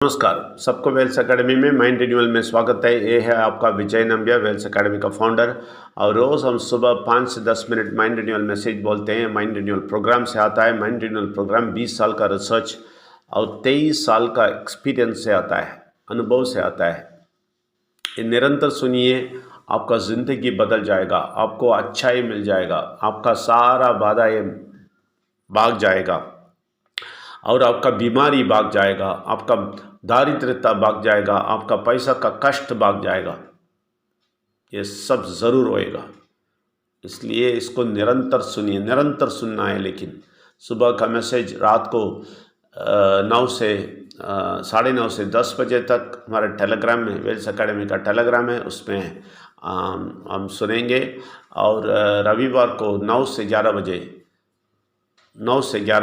नमस्कार, सबको Wales academy में माइंड रिन्यूअल में स्वागत है। ये है आपका विजय नंबिया, वेल्स एकेडमी का फाउंडर। और रोज़ हम सुबह 5 से 10 मिनट माइंड रिन्यूअल मैसेज बोलते हैं। माइंड रिन्यूअल प्रोग्राम से आता है। माइंड रिन्यूअल प्रोग्राम 20 साल का रिसर्च और 23 साल का एक्सपीरियंस से आता है, अनुभव से आता है। ये निरंतर सुनिए, आपका ज़िंदगी बदल जाएगा, आपको अच्छाई मिल जाएगा, आपका सारा बाधा ये भाग जाएगा और आपका बीमारी भाग जाएगा, आपका दारिद्र्यता भाग जाएगा, आपका पैसा का कष्ट भाग जाएगा। ये सब ज़रूर होएगा, इसलिए इसको निरंतर सुनिए। निरंतर सुनना है, लेकिन सुबह का मैसेज रात को 9 से 9:30 से 10 बजे तक हमारे टेलीग्राम में, वेल्स एकेडमी का टेलीग्राम है, उसमें हम सुनेंगे। और रविवार को 9 से 11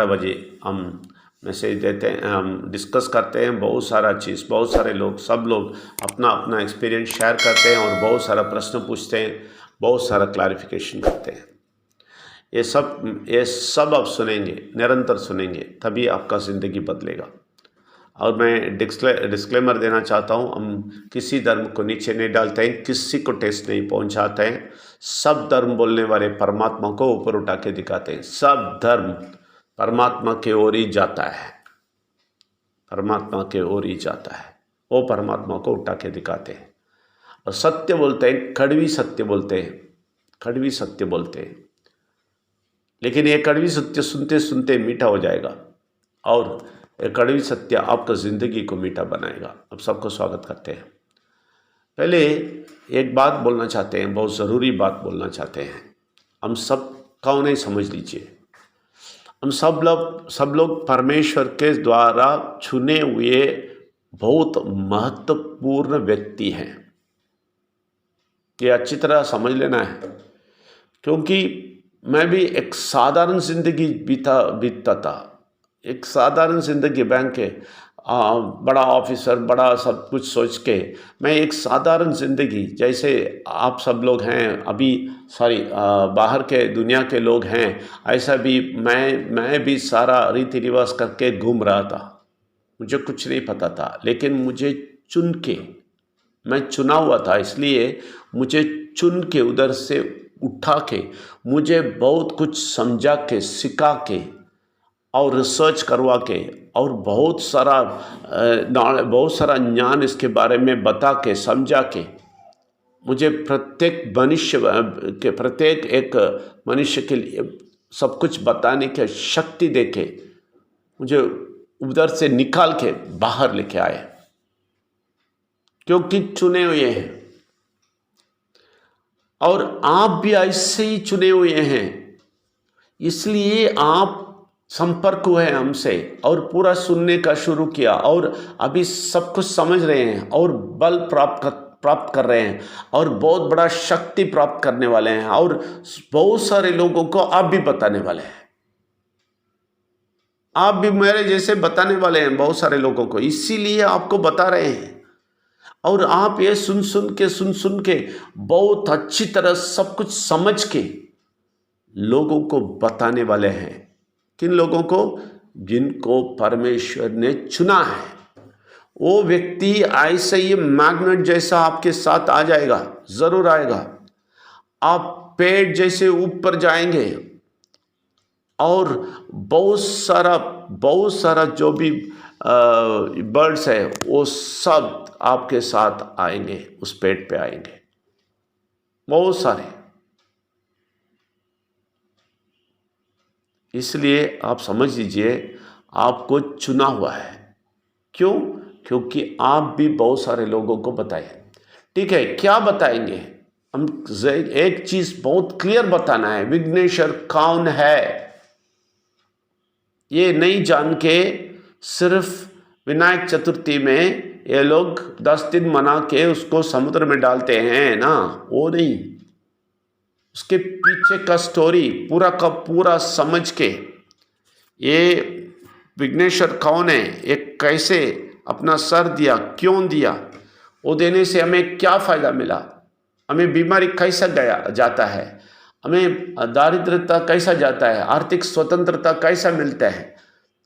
बजे हम मैसेज देते हैं, हम डिस्कस करते हैं। बहुत सारा चीज़, बहुत सारे लोग, सब लोग अपना अपना एक्सपीरियंस शेयर करते हैं और बहुत सारा प्रश्न पूछते हैं, बहुत सारा क्लैरिफिकेशन करते हैं। ये सब आप सुनेंगे, निरंतर सुनेंगे, तभी आपका ज़िंदगी बदलेगा। और मैं डिस्क्लेमर देना चाहता हूँ, हम किसी धर्म को नीचे नहीं डालते हैं, किसी को ठेस नहीं पहुँचाते हैं। सब धर्म बोलने वाले परमात्मा को ऊपर उठा के दिखाते हैं। सब धर्म परमात्मा के ओर ही जाता है, परमात्मा के ओर ही जाता है। वो परमात्मा को उठा के दिखाते हैं और सत्य बोलते हैं, कड़वी सत्य बोलते हैं, कड़वी सत्य बोलते हैं। लेकिन ये कड़वी सत्य सुनते सुनते मीठा हो जाएगा और ये कड़वी सत्य आपका ज़िंदगी को मीठा बनाएगा। अब सबको स्वागत करते हैं। पहले एक बात बोलना चाहते हैं, बहुत ज़रूरी बात बोलना चाहते हैं। हम सब कौन है समझ लीजिए। हम सब लोग परमेश्वर के द्वारा चुने हुए बहुत महत्वपूर्ण व्यक्ति हैं। ये अच्छी तरह समझ लेना है, क्योंकि मैं भी एक साधारण जिंदगी बीतता था। एक साधारण जिंदगी, बैंक के बड़ा ऑफिसर, बड़ा सब कुछ सोच के मैं एक साधारण ज़िंदगी, जैसे आप सब लोग हैं अभी, बाहर के दुनिया के लोग हैं, ऐसा भी मैं भी सारा रीति रिवाज करके घूम रहा था। मुझे कुछ नहीं पता था, लेकिन मुझे चुन के, मैं चुना हुआ था, इसलिए मुझे चुन के उधर से उठा के मुझे बहुत कुछ समझा के, सिखा के और रिसर्च करवा के और बहुत सारा ज्ञान इसके बारे में बता के, समझा के, मुझे प्रत्येक एक मनुष्य के लिए सब कुछ बताने की शक्ति दे के मुझे उधर से निकाल के बाहर लेके आए, क्योंकि चुने हुए हैं। और आप भी ऐसे ही चुने हुए हैं, इसलिए आप संपर्क हुए हमसे और पूरा सुनने का शुरू किया और अभी सब कुछ समझ रहे हैं और बल प्राप्त कर रहे हैं और बहुत बड़ा शक्ति प्राप्त करने वाले हैं और बहुत सारे लोगों को आप भी बताने वाले हैं। आप भी मेरे जैसे बताने वाले हैं बहुत सारे लोगों को, इसीलिए आपको बता रहे हैं। और आप ये सुन के बहुत अच्छी तरह सब कुछ समझ के लोगों को बताने वाले हैं। किन लोगों को? जिनको परमेश्वर ने चुना है। वो व्यक्ति ऐसे ही मैग्नेट जैसा आपके साथ आ जाएगा, जरूर आएगा। आप पेड़ जैसे ऊपर जाएंगे और बहुत सारा जो भी बर्ड्स है वो सब आपके साथ आएंगे, उस पेड़ पे आएंगे, बहुत सारे। इसलिए आप समझ लीजिए, आपको चुना हुआ है। क्यों? क्योंकि आप भी बहुत सारे लोगों को बताएं। ठीक है, क्या बताएंगे? हम एक चीज बहुत क्लियर बताना है, विघ्नेश्वर कौन है ये नहीं जान के सिर्फ विनायक चतुर्थी में ये लोग 10 दिन मना के उसको समुद्र में डालते हैं ना, वो नहीं। उसके पीछे का स्टोरी पूरा का पूरा समझ के, ये विघ्नेश्वर कौन है, ये कैसे अपना सर दिया, क्यों दिया, वो देने से हमें क्या फ़ायदा मिला, हमें बीमारी कैसा जाता है, हमें दारिद्रता कैसा जाता है, आर्थिक स्वतंत्रता कैसा मिलता है,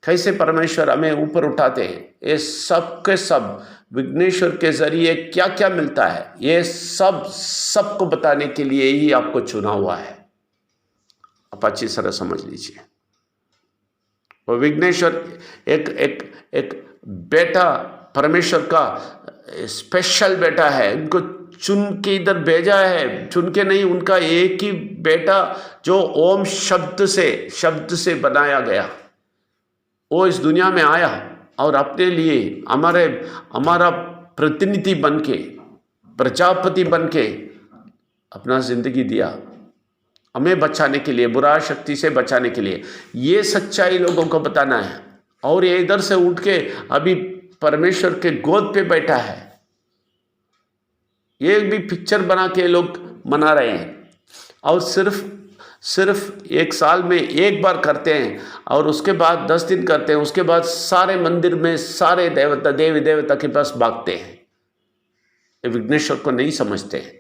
कैसे परमेश्वर हमें ऊपर उठाते हैं, ये सब के सब विघ्नेश्वर के जरिए क्या क्या मिलता है, ये सब सबको बताने के लिए ही आपको चुना हुआ है। आप अच्छी तरह समझ लीजिए। वो विघ्नेश्वर एक एक एक बेटा परमेश्वर का स्पेशल बेटा है, उनको चुन के इधर भेजा है, चुन के नहीं, उनका एक ही बेटा जो ओम शब्द से बनाया गया, वो इस दुनिया में आया और अपने लिए हमारा प्रतिनिधि बनके, प्रजापति बनके अपना जिंदगी दिया, हमें बचाने के लिए, बुरा शक्ति से बचाने के लिए। ये सच्चाई लोगों को बताना है। और ये इधर से उठ के अभी परमेश्वर के गोद पे बैठा है। ये भी पिक्चर बना के लोग मना रहे हैं और सिर्फ एक साल में एक बार करते हैं और उसके बाद 10 दिन करते हैं, उसके बाद सारे मंदिर में सारे देवी देवता के पास भागते हैं। ये विघ्नेश्वर को नहीं समझते हैं।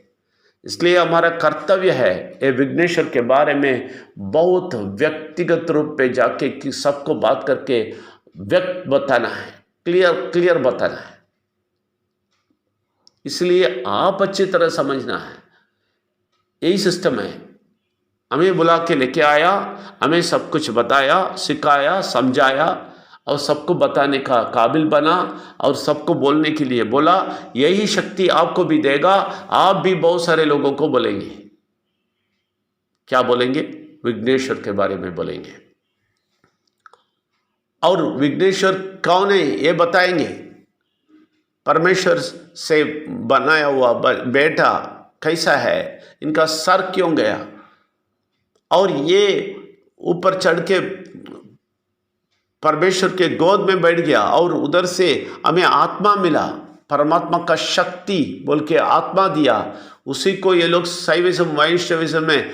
इसलिए हमारा कर्तव्य है ये विघ्नेश्वर के बारे में बहुत व्यक्तिगत रूप पे जाके कि सबको बात करके व्यक्त बताना है, क्लियर बताना है। इसलिए आप अच्छी तरह समझना है, यही सिस्टम है। हमें बुला के लेके आया, हमें सब कुछ बताया, सिखाया, समझाया और सबको बताने का काबिल बना और सबको बोलने के लिए बोला। यही शक्ति आपको भी देगा। आप भी बहुत सारे लोगों को बोलेंगे। क्या बोलेंगे? विघ्नेश्वर के बारे में बोलेंगे। और विघ्नेश्वर कौन है ये बताएंगे। परमेश्वर से बनाया हुआ बेटा कैसा है, इनका सर क्यों गया, और ये ऊपर चढ़ के परमेश्वर के गोद में बैठ गया और उधर से हमें आत्मा मिला, परमात्मा का शक्ति बोल के आत्मा दिया। उसी को ये लोग शैविज्म वैष्णविज्म में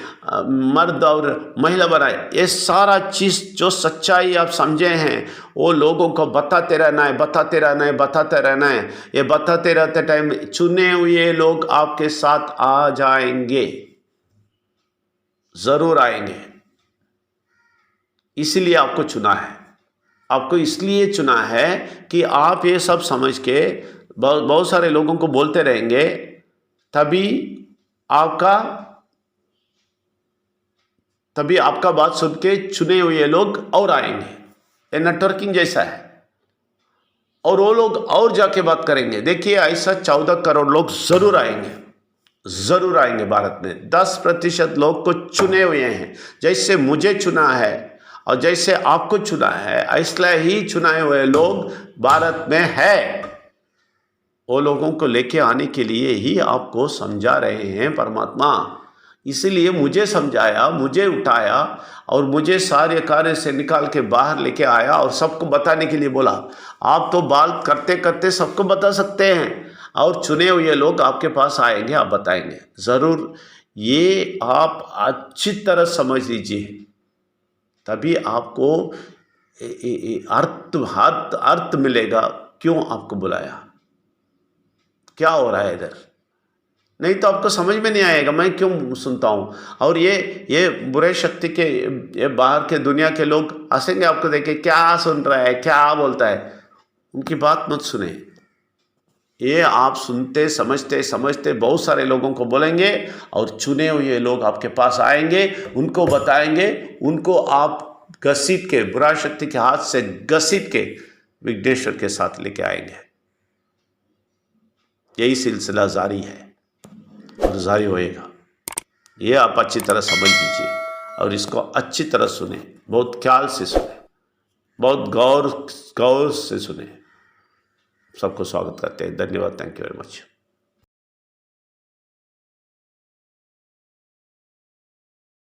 मर्द और महिला बनाए। ये सारा चीज़ जो सच्चाई आप समझे हैं वो लोगों को बताते रहना है, बताते रहना है, बताते रहना है। ये बताते रहते टाइम चुने हुए लोग आपके साथ आ जाएंगे, ज़रूर आएंगे। इसलिए आपको चुना है, आपको इसलिए चुना है कि आप ये सब समझ के बहुत सारे लोगों को बोलते रहेंगे, तभी आपका बात सुन के चुने हुए लोग और आएंगे। ये नेटवर्किंग जैसा है। और वो लोग और जाके बात करेंगे। देखिए ऐसा 14 करोड़ लोग जरूर आएंगे भारत में। 10% लोग को चुने हुए हैं। जैसे मुझे चुना है और जैसे आपको चुना है, ऐसा ही चुनाए हुए लोग भारत में है। वो लोगों को लेके आने के लिए ही आपको समझा रहे हैं परमात्मा। इसीलिए मुझे समझाया, मुझे उठाया और मुझे सारे कार्य से निकाल के बाहर लेके आया और सबको बताने के लिए बोला। आप तो बात करते करते सबको बता सकते हैं और चुने हुए लोग आपके पास आएंगे, आप बताएंगे ज़रूर। ये आप अच्छी तरह समझ लीजिए, तभी आपको अर्थ मिलेगा। क्यों आपको बुलाया, क्या हो रहा है इधर। नहीं तो आपको समझ में नहीं आएगा मैं क्यों सुनता हूँ। और ये बुरे शक्ति के, ये बाहर के दुनिया के लोग हंसेंगे आपको देख के, क्या सुन रहा है, क्या बोलता है। उनकी बात मत सुने। ये आप सुनते समझते बहुत सारे लोगों को बोलेंगे और चुने हुए लोग आपके पास आएंगे, उनको बताएंगे, उनको आप घसीट के, बुरा शक्ति के हाथ से घसीट के विघ्नेश्वर के साथ लेके आएंगे। यही सिलसिला जारी है और जारी होएगा। ये आप अच्छी तरह समझ लीजिए और इसको अच्छी तरह सुने, बहुत ख्याल से सुने, बहुत गौर से सुने। सबको स्वागत करते हैं। धन्यवाद। Thank you very much.